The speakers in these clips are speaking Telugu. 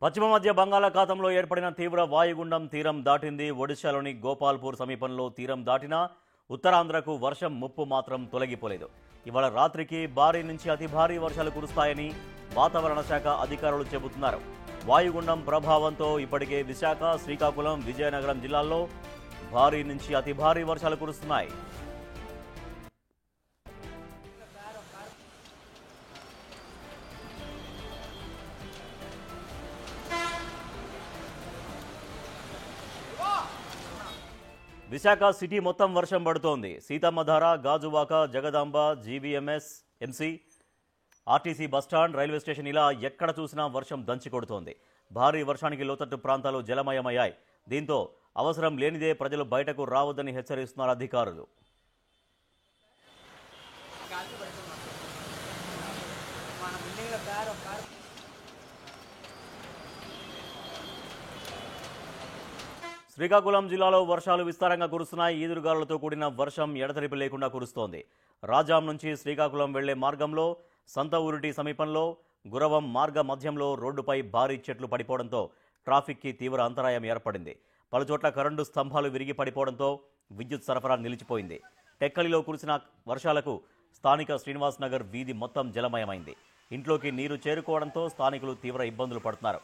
పశ్చిమ మధ్య బంగాళాఖాతంలో ఏర్పడిన తీవ్ర వాయుగుండం తీరం దాటింది. ఒడిశాలోని గోపాల్పూర్ సమీపంలో తీరం దాటినా ఉత్తరాంధ్రకు వర్షం ముప్పు మాత్రం తొలగిపోలేదు. ఇవాళ రాత్రికి భారీ నుంచి అతి భారీ వర్షాలు కురుస్తాయని వాతావరణ శాఖ అధికారులు చెబుతున్నారు. వాయుగుండం ప్రభావంతో ఇప్పటికే విశాఖ, శ్రీకాకుళం, విజయనగరం జిల్లాల్లో భారీ నుంచి అతి భారీ వర్షాలు కురుస్తున్నాయి. విశాఖ సిటీ మొత్తం వర్షం పడుతోంది. Seethammadhara, Gajuwaka, Jagadamba, GVMS, MC, RTC bus stand, railway station ఇలా ఎక్కడ చూసినా వర్షం దంచి కొడుతోంది. భారీ వర్షానికి లోతట్టు ప్రాంతాలు జలమయమయ్యాయి. దీంతో అవసరం లేనిదే ప్రజలు బయటకు రావద్దని హెచ్చరిస్తున్నారు అధికారులు. శ్రీకాకుళం జిల్లాలో వర్షాలు విస్తారంగా కురుస్తున్నాయి. ఈదురుగాలులతో కూడిన వర్షం ఎడతెరిపి లేకుండా కురుస్తోంది. రాజాం నుంచి శ్రీకాకుళం వెళ్లే మార్గంలో సంత ఊరిటి సమీపంలో గురవం మార్గ మధ్యంలో రోడ్డుపై భారీ చెట్లు పడిపోవడంతో ట్రాఫిక్కి తీవ్ర అంతరాయం ఏర్పడింది. పలుచోట్ల కరెంటు స్తంభాలు విరిగి పడిపోవడంతో విద్యుత్ సరఫరా నిలిచిపోయింది. టెక్కలిలో కురిసిన వర్షాలకు స్థానిక శ్రీనివాస్ నగర్ వీధి మొత్తం జలమయమైంది. ఇంట్లోకి నీరు చేరుకోవడంతో స్థానికులు తీవ్ర ఇబ్బందులు పడుతున్నారు.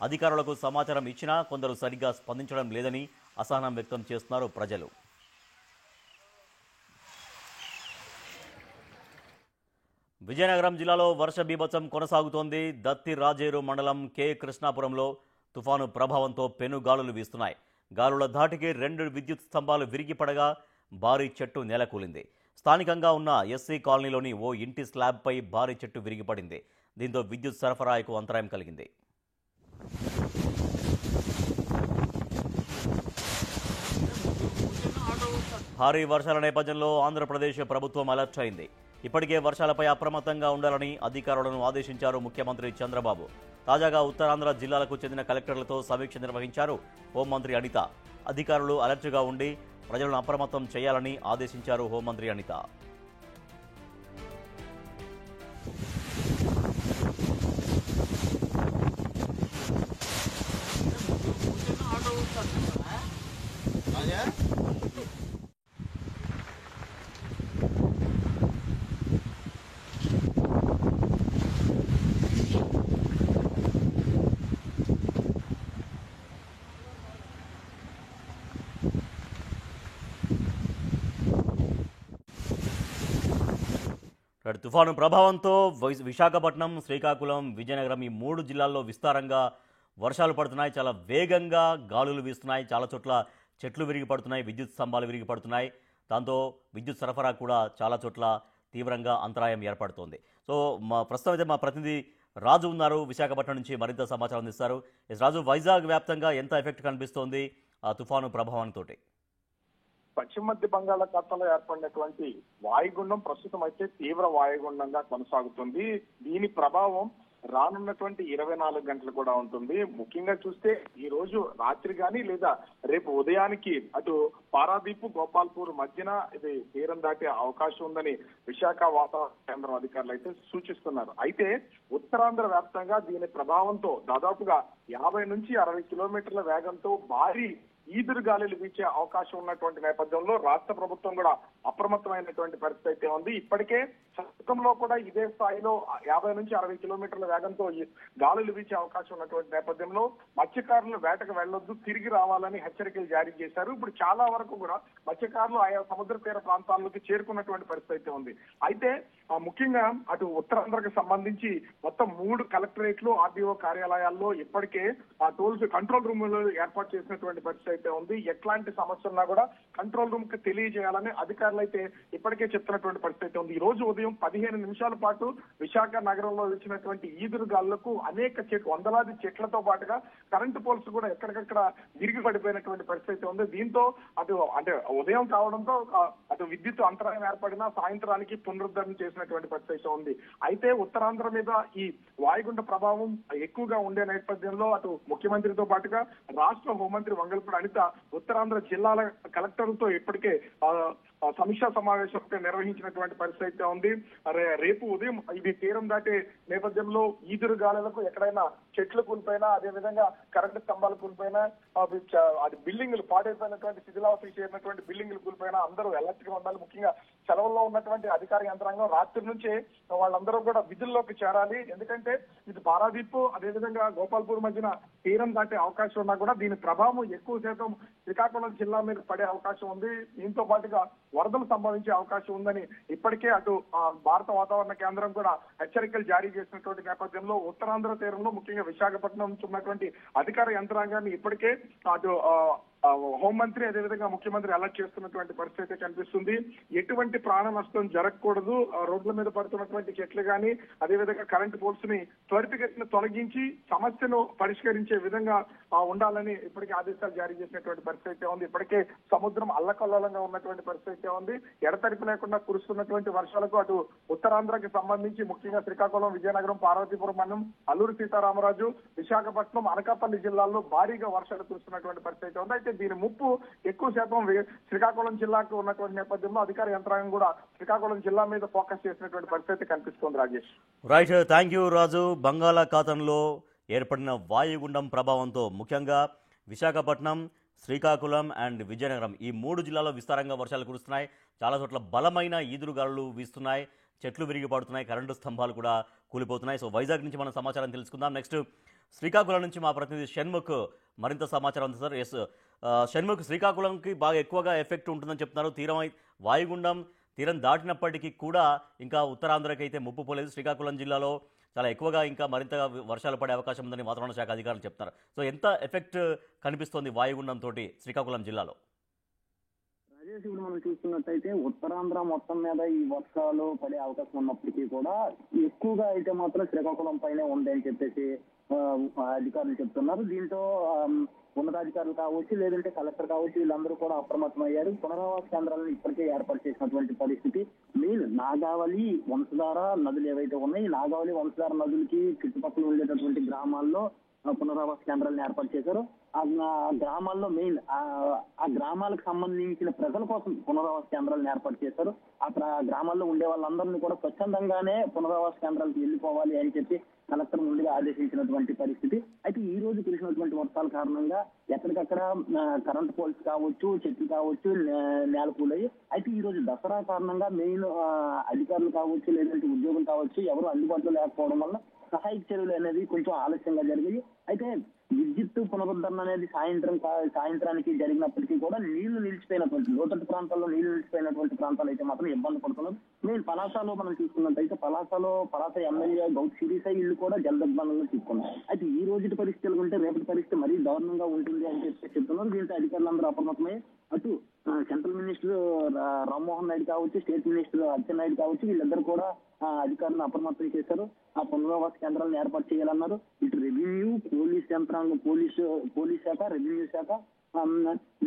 అధికారులకు సమాచారం ఇచ్చినా కొందరు సరిగ్గా స్పందించడం లేదని అసహనం వ్యక్తం చేస్తున్నారు ప్రజలు. విజయనగరం జిల్లాలో వర్ష బీభత్సం కొనసాగుతోంది. దత్తి రాజేరు మండలం కె కృష్ణాపురంలో తుఫాను ప్రభావంతో పెనుగాలులు వీస్తున్నాయి. గాలుల ధాటికి 2 విద్యుత్ స్తంభాలు విరిగిపడగా భారీ చెట్టు నేలకూలింది. స్థానికంగా ఉన్న ఎస్సీ కాలనీలోని ఓ ఇంటి స్లాబ్పై భారీ చెట్టు విరిగిపడింది. దీంతో విద్యుత్ సరఫరాకు అంతరాయం కలిగింది. భారీ వర్షాల నేపథ్యంలో ఆంధ్రప్రదేశ్ ప్రభుత్వం అలర్ట్ అయింది. ఇప్పటికే వర్షాలపై అప్రమత్తంగా ఉండాలని అధికారులను ఆదేశించారు ముఖ్యమంత్రి చంద్రబాబు. తాజాగా ఉత్తరాంధ్ర జిల్లాలకు చెందిన కలెక్టర్లతో సమీక్ష నిర్వహించారు హోంమంత్రి అనిత. అధికారులు అలర్ట్గా ఉండి ప్రజలను అప్రమత్తం చేయాలని ఆదేశించారు హోంమంత్రి అనిత. తుఫాను ప్రభావంతో విశాఖపట్నం, శ్రీకాకుళం, విజయనగరం ఈ 3 జిల్లాల్లో విస్తారంగా వర్షాలు పడుతున్నాయి. చాలా వేగంగా గాలులు వీస్తున్నాయి. చాలా చోట్ల చెట్లు విరిగి పడుతున్నాయి, విద్యుత్ స్తంభాలు విరిగి పడుతున్నాయి. దాంతో విద్యుత్ సరఫరా కూడా చాలా చోట్ల తీవ్రంగా అంతరాయం ఏర్పడుతోంది. సో ప్రస్తుతం అయితే మా ప్రతినిధి రాజు ఉన్నారు, విశాఖపట్నం నుంచి మరింత సమాచారం అందిస్తారు. రాజు, వైజాగ్ వ్యాప్తంగా ఎంత ఎఫెక్ట్ కనిపిస్తోంది ఆ తుఫాను ప్రభావంతో? పశ్చిమ మధ్య బంగాళాఖాతంలో ఏర్పడినటువంటి వాయుగుండం ప్రస్తుతం అయితే తీవ్ర వాయుగుండంగా కొనసాగుతుంది. దీని ప్రభావం రానున్నటువంటి 24 గంటలు కూడా ఉంటుంది. ముఖ్యంగా చూస్తే ఈ రోజు రాత్రి కానీ లేదా రేపు ఉదయానికి అటు పారాదీప్, గోపాల్పూర్ మధ్యన ఇది తీరం దాటే అవకాశం ఉందని విశాఖ వాతావరణ కేంద్రం అధికారులు అయితే సూచిస్తున్నారు. అయితే ఉత్తరాంధ్ర వ్యాప్తంగా దీని ప్రభావంతో దాదాపుగా 50 నుంచి 60 కిలోమీటర్ల వేగంతో భారీ ఈదురు గాలులు వీచే అవకాశం ఉన్నటువంటి నేపథ్యంలో రాష్ట్ర ప్రభుత్వం కూడా అప్రమత్తమైనటువంటి పరిస్థితి అయితే ఉంది. ఇప్పటికే సంస్థంలో కూడా ఇదే స్థాయిలో 50 నుంచి 60 కిలోమీటర్ల వేగంతో గాలులు వీచే అవకాశం ఉన్నటువంటి నేపథ్యంలో మత్స్యకారులు వేటకు వెళ్లొద్దు, తిరిగి రావాలని హెచ్చరికలు జారీ చేశారు. ఇప్పుడు చాలా వరకు కూడా మత్స్యకారులు ఆయా సముద్ర తీర ప్రాంతాల్లోకి చేరుకున్నటువంటి పరిస్థితి అయితే ఉంది. అయితే ముఖ్యంగా అటు ఉత్తరాంధ్రకు సంబంధించి మొత్తం 3 కలెక్టరేట్లు, ఆర్డీఓ కార్యాలయాల్లో ఇప్పటికే ఆ టోల్స్ కంట్రోల్ రూములు ఏర్పాటు చేసినటువంటి పరిస్థితి అయితే ఉంది. ఎట్లాంటి సమస్య ఉన్నా కూడా కంట్రోల్ రూమ్ కి తెలియజేయాలని అధికారులు అయితే ఇప్పటికే చెప్తున్నటువంటి పరిస్థితి ఉంది. ఈ రోజు ఉదయం 15 నిమిషాల పాటు విశాఖ నగరంలో వచ్చినటువంటి ఈదురు గాలులకు అనేక వందలాది చెట్లతో పాటుగా కరెంటు పోల్స్ కూడా ఎక్కడికక్కడ విరిగి పడిపోయినటువంటి పరిస్థితి ఉంది. దీంతో అంటే ఉదయం కావడంతో అటు విద్యుత్ అంతరాయం ఏర్పడినా సాయంత్రానికి పునరుద్ధరణ చేసినటువంటి పరిస్థితి ఉంది. అయితే ఉత్తరాంధ్ర మీద ఈ వాయుగుండ ప్రభావం ఎక్కువగా ఉండే నేపథ్యంలో అటు ముఖ్యమంత్రితో పాటుగా రాష్ట్ర హోంమంత్రి వంగలపూడి అనిత ఉత్తరాంధ్ర జిల్లాల కలెక్టర్లతో ఇప్పటికే సమీక్షా సమావేశం నిర్వహించినటువంటి పరిస్థితి ఉంది. రేపు ఉదయం ఇది తీరం దాటే నేపథ్యంలో ఈదురు గాలులకు ఎక్కడైనా చెట్లు కూలిపోయినా, అదే విధంగా కరెంటు స్తంభాలు కూలిపోయినా, అది బిల్డింగ్లు పాడైపోయినటువంటి శిథిలావస్థకు చేరినటువంటి బిల్డింగ్లు కూలిపోయినా అందరూ అలర్ట్ గా ఉండాలి. ముఖ్యంగా సెలవుల్లో ఉన్నటువంటి అధికార యంత్రాంగం రాత్రి నుంచే వాళ్ళందరూ కూడా విధుల్లోకి చేరాలి. ఎందుకంటే ఇది పారాదీప్ అదేవిధంగా గోపాల్పూర్ మధ్యన తీరం దాటే అవకాశం ఉన్నా కూడా దీని ప్రభావం ఎక్కువ శాతం శ్రీకాకుళం జిల్లా మీద పడే అవకాశం ఉంది. దీంతో పాటుగా వరదలు సంభవించే అవకాశం ఉందని ఇప్పటికే అటు భారత వాతావరణ కేంద్రం కూడా హెచ్చరికలు జారీ చేసినటువంటి నేపథ్యంలో ఉత్తరాంధ్ర తీరంలో ముఖ్యంగా విశాఖపట్నం నుంచి ఉన్నటువంటి అధికార యంత్రాంగాన్ని ఇప్పటికే అటు హోంమంత్రి అదేవిధంగా ముఖ్యమంత్రి అలర్ట్ చేస్తున్నటువంటి పరిస్థితి కనిపిస్తుంది. ఎటువంటి ప్రాణ నష్టం జరగకూడదు, రోడ్ల మీద పడుతున్నటువంటి చెట్లు గాని అదేవిధంగా కరెంటు పోల్స్ ని త్వరితగతిన తొలగించి సమస్యను పరిష్కరించే విధంగా ఉండాలని ఇప్పటికే ఆదేశాలు జారీ చేసినటువంటి పరిస్థితి ఉంది. ఇప్పటికే సముద్రం అల్లకల్లోలంగా ఉన్నటువంటి పరిస్థితి ఉంది. ఎడతెరిపి లేకుండా కురుస్తున్నటువంటి వర్షాలకు అటు ఉత్తరాంధ్రకి సంబంధించి ముఖ్యంగా శ్రీకాకుళం, విజయనగరం, పార్వతీపురం మండలం, అల్లూరు సీతారామరాజు, విశాఖపట్నం, అనకాపల్లి జిల్లాల్లో భారీగా వర్షాలు కురుస్తున్నటువంటి పరిస్థితి ఉంది. అయితే దీని ముప్పు ఎక్కువ శాతం శ్రీకాకుళం జిల్లాకు ఉన్నటువంటి నేపథ్యంలో అధికార యంత్రాంగం కూడా శ్రీకాకుళం జిల్లా మీద ఫోకస్ చేసినటువంటి పరిస్థితి కనిపిస్తుంది. రాజేష్. రైట్, థ్యాంక్ యూ రాజు. బంగాళాఖాతంలో ఏర్పడిన వాయుగుండం ప్రభావంతో ముఖ్యంగా విశాఖపట్నం, శ్రీకాకుళం అండ్ విజయనగరం ఈ 3 జిల్లాల్లో విస్తారంగా వర్షాలు కురుస్తున్నాయి. చాలా చోట్ల బలమైన ఈదురుగాలులు వీస్తున్నాయి, చెట్లు విరిగి పడుతున్నాయి, కరెంటు స్తంభాలు కూడా కూలిపోతున్నాయి. సో వైజాగ్ నుంచి మనం సమాచారం తెలుసుకుందాం. నెక్స్ట్ శ్రీకాకుళం నుంచి మా ప్రతినిధి షణ్ముఖ్ మరింత సమాచారం ఉంది సార్. ఎస్ షణ్ముఖ్, శ్రీకాకుళంకి బాగా ఎక్కువగా ఎఫెక్ట్ ఉంటుందని చెప్తున్నారు. వాయుగుండం తీరం దాటినప్పటికీ కూడా ఇంకా ఉత్తరాంధ్రకి అయితే ముప్పు పోలేదు. శ్రీకాకుళం జిల్లాలో చాలా ఎక్కువగా ఇంకా మరింతగా వర్షాలు పడే అవకాశం ఉందని వాతావరణ శాఖ అధికారులు చెప్తున్నారు. సో ఎంత ఎఫెక్ట్ కనిపిస్తోంది వాయుగుండం తోటి శ్రీకాకుళం జిల్లాలో? రాజేష్, ఇప్పుడు మనం చూస్తున్నట్టయితే ఉత్తరాంధ్ర మొత్తం మీద ఈ వర్షాలు పడే అవకాశం ఉన్నప్పటికీ కూడా ఎక్కువగా అయితే మాత్రం శ్రీకాకుళం పైనే ఉంది అని చెప్పేసి అధికారులు చెప్తున్నారు. దీంతో ఉన్నతాధికారులు కావచ్చు, లేదంటే కలెక్టర్ కావచ్చు, వీళ్ళందరూ కూడా అప్రమత్తమయ్యారు. పునరావాస కేంద్రాలను ఇప్పటికే ఏర్పాటు చేసినటువంటి పరిస్థితి. మెయిన్ నాగావళి, వంశధార నదులు ఏవైతే ఉన్నాయి, నాగావళి, వంశధార నదులకి చుట్టుపక్కల ఉండేటటువంటి గ్రామాల్లో పునరావాస కేంద్రాలను ఏర్పాటు చేశారు. ఆ గ్రామాల్లో మెయిన్ ఆ గ్రామాలకు సంబంధించిన ప్రజల కోసం పునరావాస కేంద్రాలను ఏర్పాటు చేశారు. అక్కడ గ్రామాల్లో ఉండే వాళ్ళందరినీ కూడా స్వచ్ఛందంగానే పునరావాస కేంద్రాలకు వెళ్ళిపోవాలి అని చెప్పి కలెక్టర్ ముందుగా ఆదేశించినటువంటి పరిస్థితి. అయితే ఈ రోజు కురిసినటువంటి వర్షాల కారణంగా ఎక్కడికక్కడ కరెంట్ పోల్స్ కావచ్చు, చెట్లు కావచ్చు నేలకూలయ్యి. అయితే ఈ రోజు దసరా కారణంగా మెయిన్ అధికారులు కావచ్చు, లేదంటే ఉద్యోగులు కావచ్చు, ఎవరు అందుబాటులో లేకపోవడం వల్ల సహాయక చర్యలు అనేది కొంచెం ఆలస్యంగా జరిగాయి. అయితే విద్యుత్ పునరుద్ధరణ అనేది సాయంత్రానికి జరిగినప్పటికీ కూడా నీళ్లు నిలిచిపోయినటువంటి లోతట్టు ప్రాంతాల్లో నీళ్లు నిలిచిపోయినటువంటి ప్రాంతాలు అయితే మాత్రం ఇబ్బంది పడుతున్నారు. మెయిన్ పలాసలో మనం చూసుకున్నట్టయితే పలాస ఎమ్మెల్యే గౌత్ సిరిసాయి ఇల్లు కూడా జలదిగ్బంధంలో చిక్కున్నాయి. అయితే ఈ రోజు పరిస్థితులు ఉంటే రేపటి పరిస్థితి మరీ దారుణంగా ఉంటుంది అని చెప్పి చెప్తున్నారు. దీంతో అధికారులందరూ అప్రమత్తమై అటు సెంట్రల్ మినిస్టర్ రామ్మోహన్ నాయుడు కావచ్చు, స్టేట్ మినిస్టర్ అచ్చెన్నాయుడు కావచ్చు, వీళ్ళిద్దరు కూడా అధికారులను అప్రమత్తం చేశారు. ఆ పునరావాస కేంద్రాలను ఏర్పాటు చేయాలన్నారు. ఇటు రెవెన్యూ, పోలీస్ యంత్రాంగం, పోలీస్ శాఖ, రెవెన్యూ శాఖ,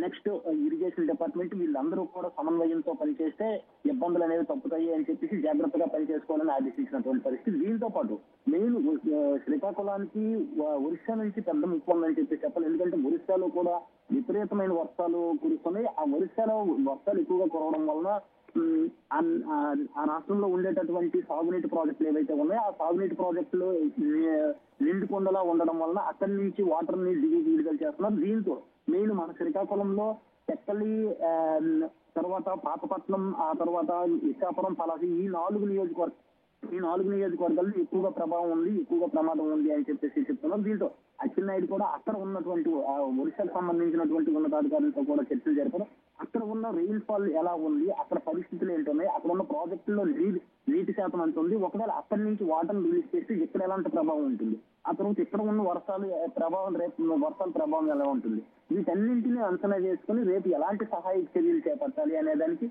నెక్స్ట్ ఇరిగేషన్ డిపార్ట్మెంట్ వీళ్ళందరూ కూడా సమన్వయంతో పనిచేస్తే ఇబ్బందులు అనేవి తప్పుతాయి అని చెప్పేసి జాగ్రత్తగా పనిచేసుకోవాలని ఆదేశించినటువంటి పరిస్థితి. దీంతో పాటు మెయిన్ శ్రీకాకుళానికి ఒరిస్సా నుంచి పెద్ద ముప్పు ఉందని చెప్పి చెప్పాలి. ఎందుకంటే ఒరిస్సాలో కూడా విపరీతమైన వర్షాలు కురుస్తున్నాయి. ఆ ఒరిస్సాలో వర్షాలు ఎక్కువగా కురవడం వలన ఆ రాష్ట్రంలో ఉండేటటువంటి సాగునీటి ప్రాజెక్టులు ఏవైతే ఉన్నాయో ఆ సాగునీటి ప్రాజెక్టులు నిండుకొండలా ఉండడం వలన అక్కడి నుంచి వాటర్ ని విడుదల చేస్తున్నారు. దీంతో మెయిన్ మన శ్రీకాకుళంలో తెక్కలి, తర్వాత పాతపట్నం, ఆ తర్వాత ఇచ్చాపురం, పలాసి ఈ 4 నియోజకవర్గాల్లో ఎక్కువగా ప్రభావం ఉంది, ఎక్కువగా ప్రమాదం ఉంది అని చెప్పేసి చెప్తున్నారు. దీంతో అచ్చెన్నాయుడు కూడా అక్కడ ఉన్నటువంటి ఒరిస్సాకు సంబంధించినటువంటి ఉన్నతాధికారులతో కూడా చర్చలు జరిపారు. అక్కడ ఉన్న రెయిన్ ఫాల్ ఎలా ఉంది, అక్కడ పరిస్థితులు ఏంటున్నాయి, అక్కడ ఉన్న ప్రాజెక్టుల్లో నీటి శాతం ఎంత ఉంది, ఒకవేళ అక్కడి నుంచి వాటర్ రిలీజ్ చేస్తే ఇక్కడ ఎలాంటి ప్రభావం ఉంటుంది, ఆ తర్వాత ఇక్కడ ఉన్న వర్షాల ప్రభావం ఎలా ఉంటుంది, వీటన్నింటినీ అంచనా చేసుకుని రేపు ఎలాంటి సహాయక చర్యలు చేపట్టాలి అనే దానికి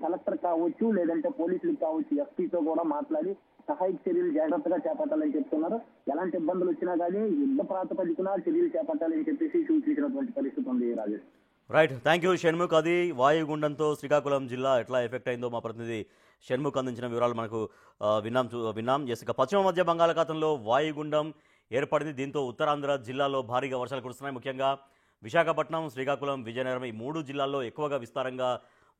కలెక్టర్ కావచ్చు, లేదంటే పోలీసులకు కావచ్చు, ఎస్పీతో కూడా మాట్లాడి సహాయక చర్యలు జాగ్రత్తగా చేపట్టాలని చెప్తున్నారు. ఎలాంటి ఇబ్బందులు వచ్చినా కానీ యుద్ధ ప్రాతిపదికన చర్యలు చేపట్టాలని చెప్పేసి సూచించినటువంటి పరిస్థితి ఉంది. Rajesh. Right, thank you Shanmukh. అది వాయుగుండంతో శ్రీకాకుళం జిల్లా ఎట్లా ఎఫెక్ట్ అయిందో మా ప్రతినిధి షణ్ముఖ్ అందించిన వివరాలు మనకు విన్నాం. ఇక పశ్చిమ మధ్య బంగాళాఖాతంలో వాయుగుండం ఏర్పడింది. దీంతో ఉత్తరాంధ్ర జిల్లాలో భారీగా వర్షాలు కురుస్తున్నాయి. ముఖ్యంగా విశాఖపట్నం, శ్రీకాకుళం, విజయనగరం ఈ 3 జిల్లాల్లో ఎక్కువగా విస్తారంగా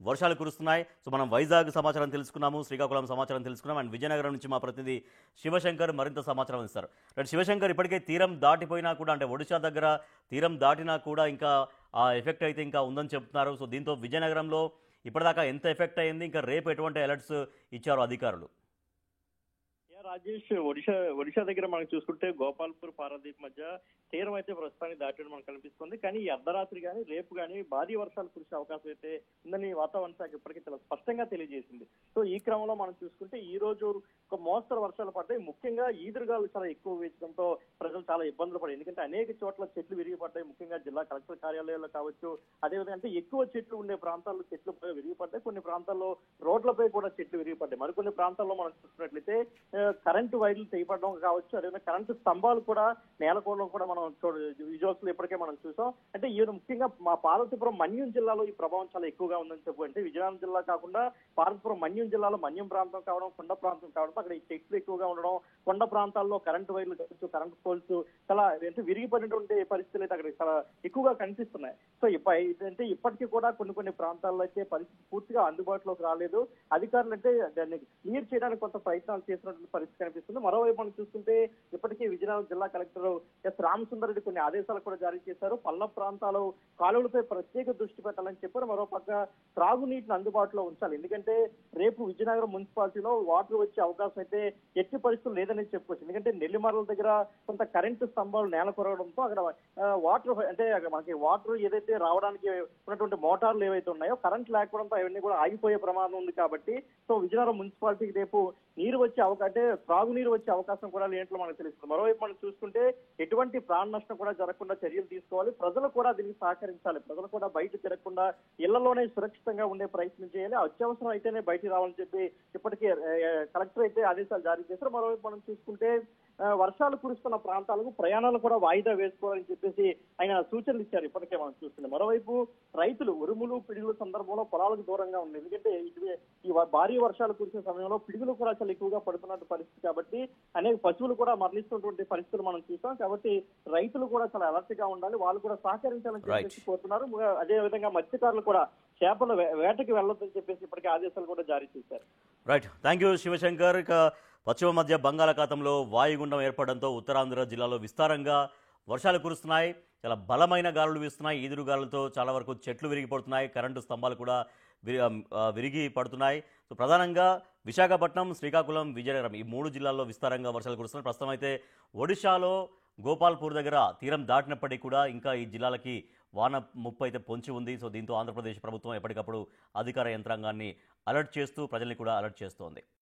వర్షాలు కురుస్తున్నాయి. సో మనం వైజాగ్ సమాచారం తెలుసుకున్నాము, శ్రీకాకుళం సమాచారం తెలుసుకున్నాం. అండ్ విజయనగరం నుంచి మా ప్రతినిధి శివశంకర్ మరింత సమాచారం ఇస్తారు. రైట్ శివశంకర్, ఇప్పటికే తీరం దాటిపోయినా కూడా, అంటే ఒడిశా దగ్గర తీరం దాటినా కూడా ఇంకా ఆ ఎఫెక్ట్ అయితే ఇంకా ఉందని చెప్తున్నారు. సో దీంతో విజయనగరంలో ఇప్పటిదాకా ఎంత ఎఫెక్ట్ అయింది, ఇంకా రేపు ఎటువంటి అలర్ట్స్ ఇచ్చారు అధికారులు? రాజేష్, ఒడిశా దగ్గర మనం చూసుకుంటే గోపాల్పూర్ పారాదీప్ మధ్య తీరం అయితే ప్రస్తుతానికి దాటడం మనకు కనిపిస్తుంది. కానీ ఈ అర్ధరాత్రి కానీ రేపు కానీ భారీ వర్షాలు కురిసే అవకాశం అయితే ఉందని వాతావరణ శాఖ ఇప్పటికీ చాలా స్పష్టంగా తెలియజేసింది. సో ఈ క్రమంలో మనం చూసుకుంటే ఈ రోజు ఒక మోస్తరు వర్షాలు పడ్డాయి. ముఖ్యంగా ఈదురుగాలు చాలా ఎక్కువ వీచడంతో ప్రజలు చాలా ఇబ్బందులు పడ్డాయి. ఎందుకంటే అనేక చోట్ల చెట్లు విరిగిపడ్డాయి. ముఖ్యంగా జిల్లా కలెక్టర్ కార్యాలయాల్లో కావచ్చు, అదేవిధంగా అంటే ఎక్కువ చెట్లు ఉండే ప్రాంతాల్లో చెట్లు విరిగిపడ్డాయి. కొన్ని ప్రాంతాల్లో రోడ్లపై కూడా చెట్లు విరిగిపడ్డాయి. మరికొన్ని ప్రాంతాల్లో మనం చూసుకున్నట్లయితే కరెంటు వైర్లు తెగిపడడం కావచ్చు, అదేవిధంగా కరెంటు స్తంభాలు కూడా నేలకోవడం కూడా మనం విజువల్స్ లో ఇప్పటికే మనం చూసాం. అంటే ఈ ముఖ్యంగా మా పార్వతీపురం మన్యం జిల్లాలో ఈ ప్రభావం చాలా ఎక్కువగా ఉందని చెప్పు. అంటే విజయనగరం జిల్లా కాకుండా పార్వతీపురం మన్యం జిల్లాలో మన్యం ప్రాంతం కావడం, కొండ ప్రాంతం కావడంతో అక్కడ ఈ చెట్లు ఎక్కువగా ఉండడం, కొండ ప్రాంతాల్లో కరెంటు వైర్లు కావచ్చు, కరెంటు పోల్స్ చాలా విరిగిపడినటువంటి పరిస్థితులు అయితే అక్కడ చాలా ఎక్కువగా కనిపిస్తున్నాయి. సో అంటే ఇప్పటికీ కూడా కొన్ని ప్రాంతాల్లో అయితే పరిస్థితి పూర్తిగా అందుబాటులోకి రాలేదు. అధికారులు అంటే దాన్ని క్లియర్ చేయడానికి కొంత ప్రయత్నాలు చేసినటువంటి పరిస్థితి కనిపిస్తుంది. మరోవైపు మనం చూస్తుంటే ఇప్పటికే విజయనగరం జిల్లా కలెక్టర్ ఎస్ రామసుందర్ రెడ్డి కొన్ని ఆదేశాలు కూడా జారీ చేశారు. పల్ల ప్రాంతాలు కాలువలపై ప్రత్యేక దృష్టి పెట్టాలని చెప్పారు. మరోపక్క త్రాగునీటిని అందుబాటులో ఉంచాలి. ఎందుకంటే రేపు విజయనగరం మున్సిపాలిటీలో వాటర్ వచ్చే అవకాశం అయితే ఎట్టి పరిస్థితులు లేదని చెప్పుకోవచ్చు. ఎందుకంటే నెల్లిమర్ల దగ్గర కొంత కరెంటు స్తంభాలు నేల కొరగడంతో అక్కడ వాటర్ అంటే మనకి వాటర్ ఏదైతే రావడానికి ఉన్నటువంటి మోటార్లు ఏవైతే ఉన్నాయో కరెంట్ లేకపోవడంతో అవన్నీ కూడా ఆగిపోయే ప్రమాదం ఉంది. కాబట్టి సో విజయనగరం మున్సిపాలిటీకి రేపు నీరు వచ్చే అవకాశం, అంటే త్రాగునీరు వచ్చే అవకాశం కూడా లేనట్లు మనకు తెలుస్తుంది. మరోవైపు మనం చూసుకుంటే ఎటువంటి ప్రాణ నష్టం కూడా జరగకుండా చర్యలు తీసుకోవాలి. ప్రజలు కూడా దీనికి సహకరించాలి. ప్రజలు కూడా బయట తిరగకుండా ఇళ్లలోనే సురక్షితంగా ఉండే ప్రయత్నం చేయాలి. అత్యవసరం అయితేనే బయటికి రావాలని చెప్పి ఇప్పటికే కలెక్టర్ అయితే ఆదేశాలు జారీ చేశారు. మరోవైపు మనం చూసుకుంటే వర్షాలు కురుస్తున్న ప్రాంతాలకు ప్రయాణాలు కూడా వాయిదా వేసుకోవాలని చెప్పేసి ఆయన సూచనలు ఇచ్చారు. ఇప్పటికే మనం చూస్తున్నాం. మరోవైపు రైతులు ఉరుములు పిడుగుల సందర్భంలో పొలాలకు దూరంగా ఉంది. ఎందుకంటే ఈ భారీ వర్షాలు కురిసే సమయంలో పిడుగులు కూడా చాలా ఎక్కువగా పడుతున్న పరిస్థితి కాబట్టి అనేక పశువులు కూడా మరణిస్తున్నటువంటి పరిస్థితులు మనం చూసాం. కాబట్టి రైతులు కూడా చాలా అలర్ట్ గా ఉండాలి. వాళ్ళు కూడా సహకరించాలని చెప్పేసి కోరుతున్నారు. అదే విధంగా మత్స్యకారులు కూడా చేపల వేటకి వెళ్ళొద్దని చెప్పేసి ఇప్పటికే ఆదేశాలు కూడా జారీ చేశారు. Right, thank you Shivashankar. ఇక పశ్చిమ మధ్య బంగాళాఖాతంలో వాయుగుండం ఏర్పడడంతో ఉత్తరాంధ్ర జిల్లాలో విస్తారంగా వర్షాలు కురుస్తున్నాయి. చాలా బలమైన గాలులు వీస్తున్నాయి. ఈదురు గాలులతో చాలా వరకు చెట్లు విరిగిపడుతున్నాయి. కరెంటు స్తంభాలు కూడా విరిగి పడుతున్నాయి. సో ప్రధానంగా విశాఖపట్నం, శ్రీకాకుళం, విజయనగరం ఈ 3 జిల్లాల్లో విస్తారంగా వర్షాలు కురుస్తున్నాయి. ప్రస్తుతం అయితే ఒడిశాలో గోపాల్పూర్ దగ్గర తీరం దాటినప్పటికీ కూడా ఇంకా ఈ జిల్లాలకి వాన ముప్పు అయితే పొంచి ఉంది. సో దీంతో ఆంధ్రప్రదేశ్ ప్రభుత్వం ఎప్పటికప్పుడు అధికార యంత్రాంగాన్ని అలర్ట్ చేస్తూ ప్రజల్ని కూడా అలర్ట్ చేస్తోంది.